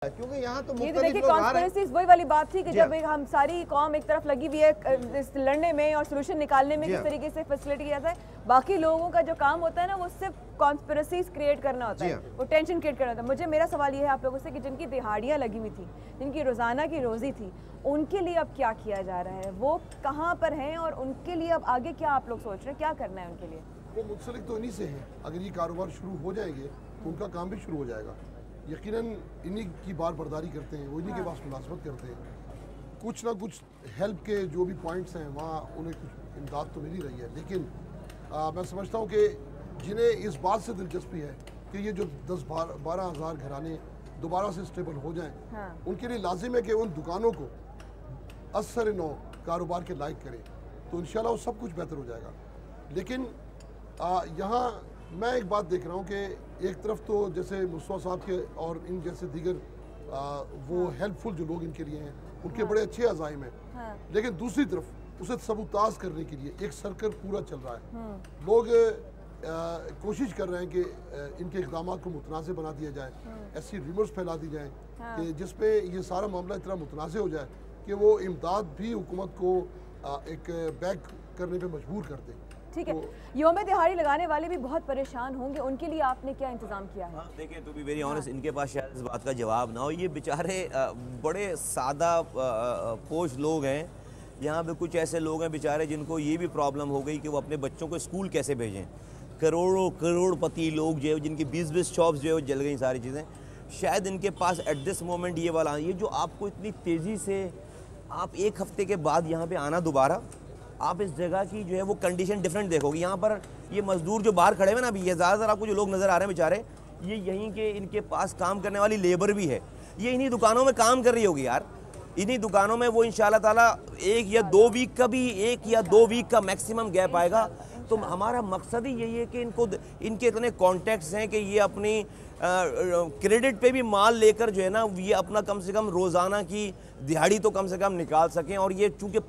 क्योंकि यहाँ तो ये तो देखिए कॉन्स्पिरेसीज वही वाली बात थी कि जब हम सारी कौम एक तरफ लगी हुई है इस लड़ने में और सोल्यूशन निकालने में किस तरीके से फैसिलिटी किया जाता है, बाकी लोगों का जो काम होता है ना वो सिर्फ कॉन्स्पिरेसीज क्रिएट करना होता है, वो टेंशन क्रिएट करना होता है। मुझे मेरा सवाल ये है आप लोगों से कि जिनकी दिहाड़ियाँ लगी हुई थी, जिनकी रोज़ाना की रोज़ी थी, उनके लिए अब क्या किया जा रहा है, वो कहाँ पर हैं और उनके लिए अब आगे क्या आप लोग सोच रहे हैं, क्या करना है उनके लिए? वो मुंसलिक तो इन्हीं से है। अगर ये कारोबार शुरू हो जाएंगे तो उनका काम भी शुरू हो जाएगा। यकीनन इन्हीं की बार बर्दारी करते हैं, वो इन्हीं के पास मुलाजमत करते हैं। कुछ ना कुछ हेल्प के जो भी पॉइंट्स हैं वहाँ उन्हें कुछ इमदाद तो मिल ही रही है, लेकिन मैं समझता हूँ कि जिन्हें इस बात से दिलचस्पी है कि ये जो 10-12 हज़ार घराने दोबारा से स्टेबल हो जाएं, उनके लिए लाजिम है कि उन दुकानों को असर नौ कारोबार के लायक करें, तो इंशाल्लाह वो सब कुछ बेहतर हो जाएगा। लेकिन यहाँ मैं एक बात देख रहा हूँ कि एक तरफ तो जैसे मुस्तफा साहब के और इन जैसे दीगर वो हेल्पफुल जो लोग इनके लिए हैं उनके बड़े अच्छे अज़ाइम हैं, लेकिन दूसरी तरफ उसे सबूताज करने के लिए एक सर्कल पूरा चल रहा है। लोग कोशिश कर रहे हैं कि इनके इक़दामात को मुतनाज़ बना दिया जाए, ऐसी रिमर्स फैला दी जाए कि जिसपे ये सारा मामला इतना मुतनाज़ हो जाए कि वो इमदाद भी हुकूमत को एक बैक करने पे मजबूर कर दे। ठीक है, यौम दिहाड़ी लगाने वाले भी बहुत परेशान होंगे, उनके लिए आपने क्या इंतजाम किया है? देखिए, टू बी वेरी ऑनेस्ट, इनके पास शायद इस बात का जवाब ना हो। ये बेचारे बड़े सादा पोश लोग हैं। यहाँ पे कुछ ऐसे लोग हैं बेचारे जिनको ये भी प्रॉब्लम हो गई कि वो अपने बच्चों को स्कूल कैसे भेजें। करोड़पति लोग जो है जिनकी 20 शॉप्स जो है वो जल गई सारी चीज़ें। शायद इनके पास एट दिस मोमेंट ये वाला, ये जो आपको इतनी तेज़ी से आप एक हफ्ते के बाद यहाँ पे आना दोबारा, आप इस जगह की जो है वो कंडीशन डिफरेंट देखोगे। यहाँ पर ये मजदूर जो बाहर खड़े हुए ना, अभी ये ज़्यादातर आपको जो लोग नज़र आ रहे हैं बेचारे, ये यहीं के इनके पास काम करने वाली लेबर भी है। ये इन्हीं दुकानों में काम कर रही होगी यार। इन्हीं दुकानों में वो इंशाल्लाह ताला 1 या 2 वीक का भी 1 या 2 वीक का मैक्सिमम गैप आएगा। तो हमारा मकसद ही यही है कि इनके इतने कॉन्टैक्ट्स हैं कि ये अपनी क्रेडिट पे भी माल लेकर जो है ना, ये अपना कम से कम रोज़ाना की दिहाड़ी तो कम से कम निकाल सकें। और ये चूँकि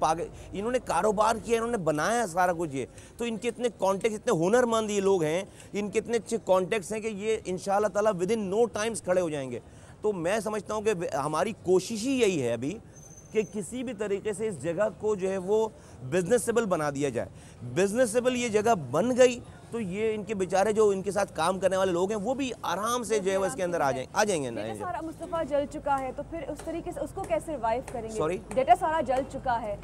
इन्होंने कारोबार किया, इन्होंने बनाया सारा कुछ ये, तो इनके इतने कॉन्टैक्ट्स, इतने हुनरमंद ये लोग हैं, इनके इतने अच्छे कॉन्टैक्ट्स हैं कि ये इंशाल्लाह ताला विद इन नो टाइम्स खड़े हो जाएंगे। तो मैं समझता हूँ कि हमारी कोशिश ही यही है अभी कि किसी भी तरीके से इस जगह को जो है वो बिजनेसेबल बना दिया जाए। बिजनेसेबल ये जगह बन गई तो ये इनके बेचारे जो इनके साथ काम करने वाले लोग हैं वो भी आराम से जो है वो इसके अंदर आ जाएंगे। डेटा सारा मुस्तफा जल चुका है, तो फिर उस तरीके से उसको कैसे रिवाइव करेंगे? सॉरी, डेटा सारा जल चुका है।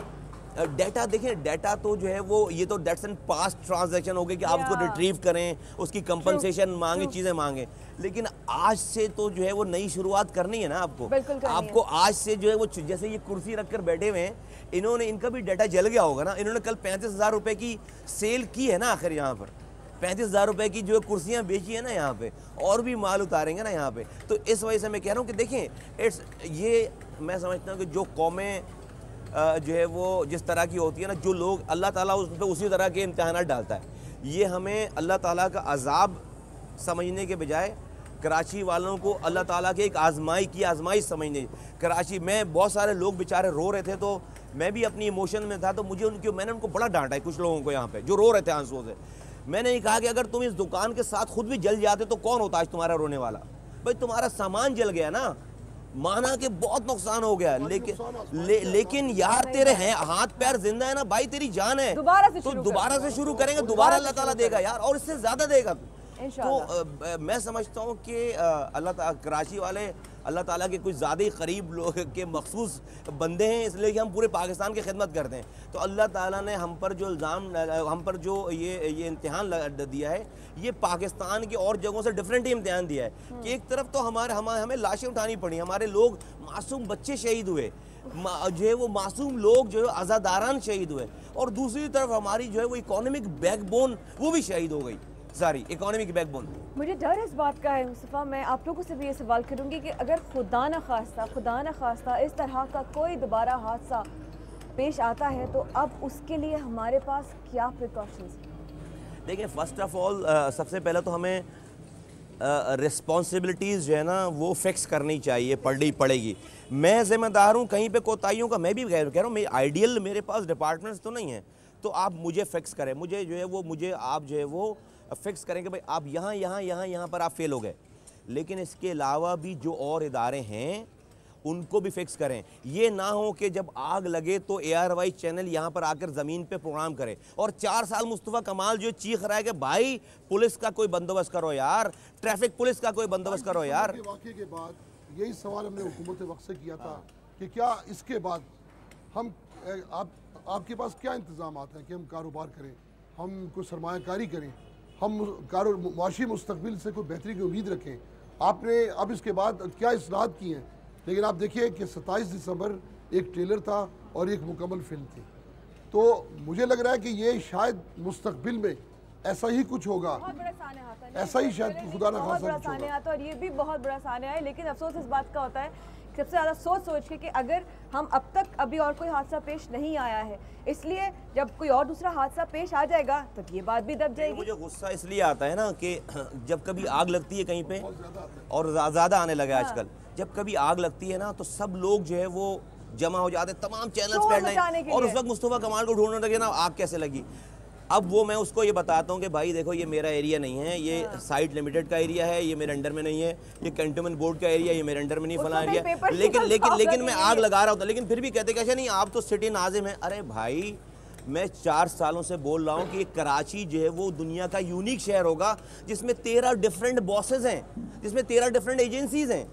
डेटा देखिए, डेटा तो जो है वो ये तो दैट्स एन पास्ट ट्रांजैक्शन हो गई कि आप उसको रिट्रीव करें, उसकी कंपनसेशन मांगे, चीज़ें मांगे। लेकिन आज से तो जो है वो नई शुरुआत करनी है ना आपको आज से जो है वो, जैसे ये कुर्सी रखकर बैठे हुए हैं, इन्होंने, इनका भी डेटा जल गया होगा ना। इन्होंने कल 35,000 रुपये की सेल की है ना, आखिर यहाँ पर 35,000 रुपये की जो कुर्सियाँ बेची है ना यहाँ पे, और भी माल उतारेंगे ना यहाँ पे। तो इस वजह से मैं कह रहा हूँ कि देखें, ये मैं समझता हूँ कि जो कौमें जो है वो जिस तरह की होती है ना, जो लोग अल्लाह ताला उस पर उसी तरह के इम्तहानात डालता है। ये हमें अल्लाह ताला का अजाब समझने के बजाय कराची वालों को अल्लाह ताला के एक आजमाइश समझने। कराची में बहुत सारे लोग बेचारे रो रहे थे, तो मैं भी अपनी इमोशन में था, तो मैंने उनको बड़ा डांटा है, कुछ लोगों को यहाँ पे जो रो रहे थे आंसुओं से। मैंने ये कहा कि अगर तुम इस दुकान के साथ खुद भी जल जाते तो कौन होता आज तुम्हारा रोने वाला? भाई तुम्हारा सामान जल गया ना, माना कि बहुत नुकसान हो गया, लेकिन यार तेरे हैं हाथ पैर जिंदा है ना भाई, तेरी जान है, तो दोबारा से शुरू करेंगे, दोबारा अल्लाह ताला देगा यार, और इससे ज्यादा देगा। तो मैं समझता हूँ कि अल्लाह ताला, कराची वाले अल्लाह ताला के कुछ ज़्यादा ही करीब लोग के मखसूस बंदे हैं, इसलिए कि हम पूरे पाकिस्तान की खिदमत करते हैं। तो अल्लाह ताला ने हम पर जो इल्ज़ाम, हम पर जो ये इम्तिहान दिया है, ये पाकिस्तान की और जगहों से डिफरेंट ही इम्तिहान दिया है कि एक तरफ तो हमें लाशें उठानी पड़ी, हमारे लोग, मासूम बच्चे शहीद हुए, जो है वो मासूम लोग जो है आज़ादारान शहीद हुए, और दूसरी तरफ हमारी जो है वो इकोनॉमिक बैकबोन वो भी शहीद हो गई, सारी इकोनॉमिक बैकबोन। मुझे डर इस बात का है मुस्तफ़ा, मैं आप लोगों से भी ये सवाल करूंगी कि अगर खुदा न खास्ता इस तरह का कोई दोबारा हादसा पेश आता है तो अब उसके लिए हमारे पास क्या प्रिकॉशंस हैं? देखिए, फर्स्ट ऑफ ऑल सबसे पहले तो हमें रिस्पॉन्सिबिलिटीज़ जो है ना वो फिक्स करनी चाहिए, पड़ेगी। मैं ज़िम्मेदार हूँ, कहीं पे कोताहियों का मैं भी कह रहा हूँ, आइडियल मेरे पास डिपार्टमेंट्स तो नहीं है, तो आप मुझे फिक्स करें, मुझे जो है वो आप जो है वो फिक्स करें कि भाई आप यहाँ पर आप फेल हो गए, लेकिन इसके अलावा भी जो और इदारे हैं उनको भी फिक्स करें। ये ना हो कि जब आग लगे तो ARY चैनल यहाँ पर आकर ज़मीन पे प्रोग्राम करे और 4 साल मुस्तफ़ा कमाल जो चीख रहा है कि भाई पुलिस का कोई बंदोबस्त करो यार, ट्रैफिक पुलिस का कोई बंदोबस्त करो यार। वाक़े के बाद यही सवाल हमने हुकूमत वक्त से किया था कि क्या इसके बाद हम आपके पास क्या इंतज़ाम हैं कि हम कारोबार करें, हम कोई सरमायाकारी करें, हम मुआशी मुस्तकबिल से कोई बेहतरी की उम्मीद रखें। आपने अब इसके बाद क्या इस्लाहत की हैं, लेकिन आप देखिए कि 27 दिसंबर एक ट्रेलर था और एक मुकम्मल फिल्म थी। तो मुझे लग रहा है कि ये शायद मुस्तकबिल में ऐसा ही कुछ होगा, ऐसा ही शायद खुदा न खासा कुछ होगा। और ये भी बहुत बड़ा सामने है, लेकिन अफसोस इस बात का होता है सबसे ज़्यादा सोच के कि अगर हम अब तक अभी और कोई हादसा पेश नहीं आया है, इसलिए जब कोई और दूसरा हादसा पेश आ जाएगा तब ये बात भी दब जाएगी। मुझे गुस्सा इसलिए आता है ना कि जब कभी आग लगती है कहीं पे, और ज़्यादा आने लगा आजकल, जब कभी आग लगती है ना तो सब लोग जो है वो जमा हो जाते हैं, तमाम चैनल्स पे हेडलाइन, और उस वक्त मुस्तफ़ा कमाल को ढूंढने लगे ना आग कैसे लगी। अब वो मैं उसको ये बताता हूँ कि भाई देखो ये मेरा एरिया नहीं है, ये साइट लिमिटेड का एरिया है, ये मेरे अंडर में नहीं है, ये कैंटोनमेंट बोर्ड का एरिया, ये मेरे अंडर में नहीं, फला एरिया। लेकिन मैं आग लगा रहा होता, लेकिन फिर भी कहते कैसे नहीं आप तो सिटी नाजिम है। अरे भाई मैं 4 सालों से बोल रहा हूँ कि कराची जो है वो दुनिया का यूनिक शहर होगा जिसमें 13 डिफरेंट बॉसेज हैं, जिसमें 13 डिफरेंट एजेंसीज हैं,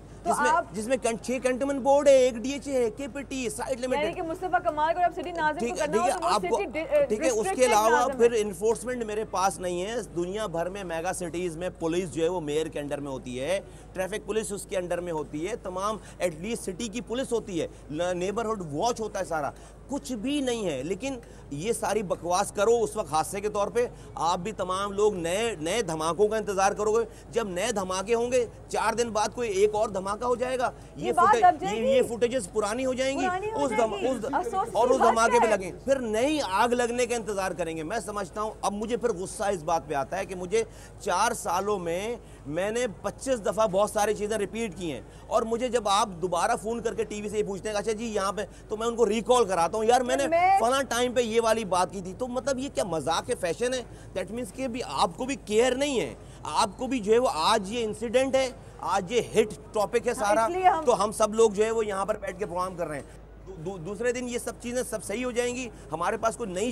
जिसमें 6 कैंटोनमेंट बोर्ड है, एक DHA है, KPT, साइट लिमिटेड। कि मुस्तफा कमाल को अब सिटी नाज़िम को करना हो तो वो सिटी, ठीक है। उसके अलावा फिर इन्फोर्समेंट मेरे पास नहीं है। दुनिया भर में मेगा सिटीज में पुलिस जो है वो मेयर के अंडर में होती है, ट्रैफिक पुलिस उसके अंडर में होती है, तमाम एटलीस्ट सिटी की पुलिस होती है, नेबरहुड वॉच होता है, सारा कुछ भी नहीं है। लेकिन ये सारी बकवास करो उस वक्त हादसे के तौर पे, आप भी तमाम लोग नए धमाकों का इंतजार करोगे। जब नए धमाके होंगे 4 दिन बाद कोई एक और धमाका हो जाएगा, ये फुटेजेस पुरानी हो जाएंगी, उस धमाके पे लगे, फिर नई आग लगने का इंतजार करेंगे। मैं समझता हूँ अब मुझे फिर गुस्सा इस बात पे आता है कि मुझे 4 सालों में मैंने 25 दफ़ा बहुत सारी चीज़ें रिपीट की हैं, और मुझे जब आप दोबारा फ़ोन करके टीवी से ये पूछते हैं अच्छा जी यहाँ पे, तो मैं उनको रिकॉल कराता हूँ यार मैंने फला टाइम पे ये वाली बात की थी। तो मतलब ये क्या मजाक है, फैशन है? दैट मीन्स कि भी आपको भी केयर नहीं है, आपको भी जो है वो आज ये इंसिडेंट है, आज ये हिट टॉपिक है सारा, तो हम सब लोग जो है वो यहाँ पर बैठ के प्रोग्राम कर रहे हैं। दूसरे दिन ये सब चीज़ें सब सही हो जाएंगी, हमारे पास कोई नई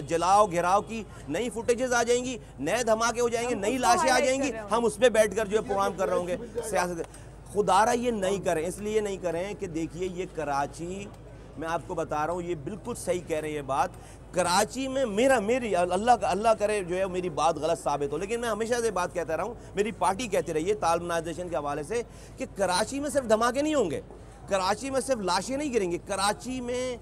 जलाओ घेराव की नई फुटेजेस आ जाएंगी, नए धमाके हो जाएंगे, नई लाशें आ जाएंगी, हम उस पर बैठ कर जो है प्रोग्राम कर रहे होंगे। सियासत खुदारा ये नहीं करें, इसलिए नहीं करें कि देखिए ये कराची, मैं आपको बता रहा हूँ ये बिल्कुल सही कह रहे हैं ये बात। कराची में मेरी अल्लाह करे जो है मेरी बात गलत साबित हो, लेकिन मैं हमेशा से बात कहता रहा हूँ, मेरी पार्टी कहती रही है तालमनाइजेशन के हवाले से कि कराची में सिर्फ धमाके नहीं होंगे, कराची में सिर्फ लाशें नहीं गिरेंगी, कराची में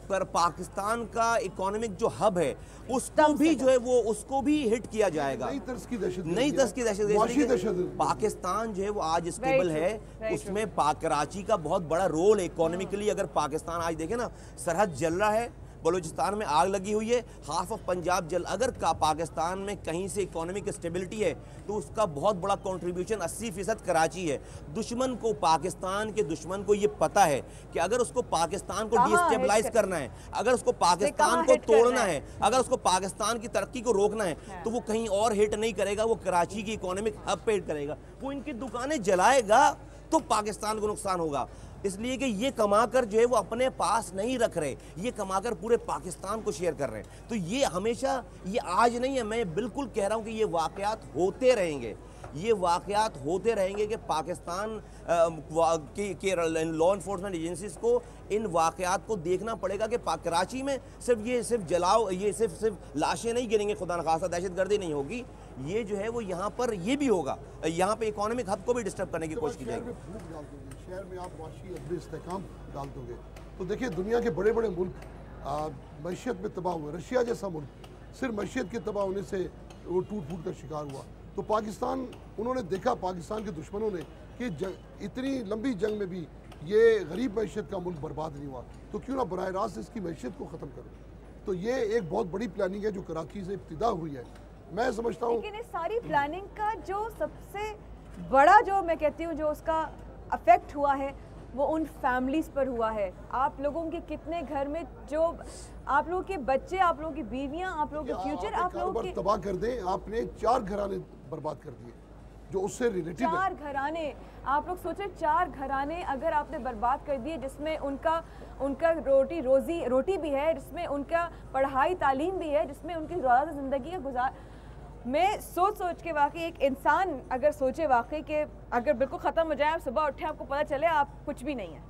पर पाकिस्तान का इकोनॉमिक जो हब है उसको भी जो है वो उसको भी हिट किया जाएगा। नई तरह की दहशत। पाकिस्तान जो है वो आज स्टेबल है, उसमें कराची का बहुत बड़ा रोल है इकोनॉमिकली। अगर पाकिस्तान आज देखे ना, सरहद जल रहा है, बलूचिस्तान में आग लगी हुई है, हाफ ऑफ पंजाब जल, अगर पाकिस्तान में कहीं से इकोनॉमिक स्टेबिलिटी है तो उसका बहुत बड़ा कंट्रीब्यूशन 80% कराची है। दुश्मन को, पाकिस्तान के दुश्मन को ये पता है कि अगर उसको पाकिस्तान को डिस्टेबलाइज करना है, अगर उसको पाकिस्तान को तोड़ना है, अगर उसको पाकिस्तान की तरक्की को रोकना है, तो वो कहीं और हिट नहीं करेगा, वो कराची की इकोनॉमिक हब पे हिट करेगा। वो इनकी दुकानें जलाएगा तो पाकिस्तान को नुकसान होगा, इसलिए कि ये कमाकर जो है वो अपने पास नहीं रख रहे, ये कमाकर पूरे पाकिस्तान को शेयर कर रहे हैं। तो ये हमेशा, ये आज नहीं है, मैं बिल्कुल कह रहा हूँ कि ये वाक़यात होते रहेंगे, ये वाक़यात होते रहेंगे कि पाकिस्तान के लॉ इन्फोर्समेंट एजेंसीज को इन वाक़यात को देखना पड़ेगा कि कराची में सिर्फ जलाओ, ये सिर्फ लाशें नहीं गिरेंगे, खुदा न खासा दहशतगर्दी नहीं होगी, ये जो है वो यहाँ पर ये भी होगा, यहाँ पे इकोनॉमिक हब को भी डिस्टर्ब करने की कोशिश की जाएगी। शहर में आप माशी अदबी इस्तेहकाम डाल दोगे तो देखिए दुनिया के बड़े बड़े मुल्क मैशियत में तबाह हुए। रशिया जैसा मुल्क सिर्फ मैशियत के तबाह होने से वो टूट फूट का शिकार हुआ। तो पाकिस्तान, उन्होंने देखा पाकिस्तान के दुश्मनों ने कि इतनी लंबी जंग में भी ये गरीब मैशियत का मुल्क बर्बाद नहीं हुआ, तो क्यों ना बराह रास्त इसकी मैशियत को ख़त्म करो। तो ये एक बहुत बड़ी प्लानिंग है जो कराची से इब्तिदा हुई है, मैं समझता हूँ। लेकिन इस सारी प्लानिंग का जो सबसे बड़ा, जो मैं कहती हूँ, जो उसका अफेक्ट हुआ है वो उन फैमिलीज पर हुआ है। आप लोगों के कितने घर में जो आप लोगों के बच्चे, आप लोगों की बीवियां, आप लोगों के फ्यूचर, आप लोगों के तबाह कर दें। आपने 4 घराने बर्बाद कर दिए, जो उससे रिलेटेड है। 4 घराने, आप लोग सोचें 4 घराने अगर आपने बर्बाद कर दिए, जिसमें उनका रोटी भी है, जिसमें उनका पढ़ाई तालीम भी है, जिसमें उनकी ज़्यादा ज़िंदगी का गुजार। मैं सोच के वाकई एक इंसान अगर सोचे वाकई कि अगर बिल्कुल ख़त्म हो जाए, आप सुबह उठे आपको पता चले आप कुछ भी नहीं है,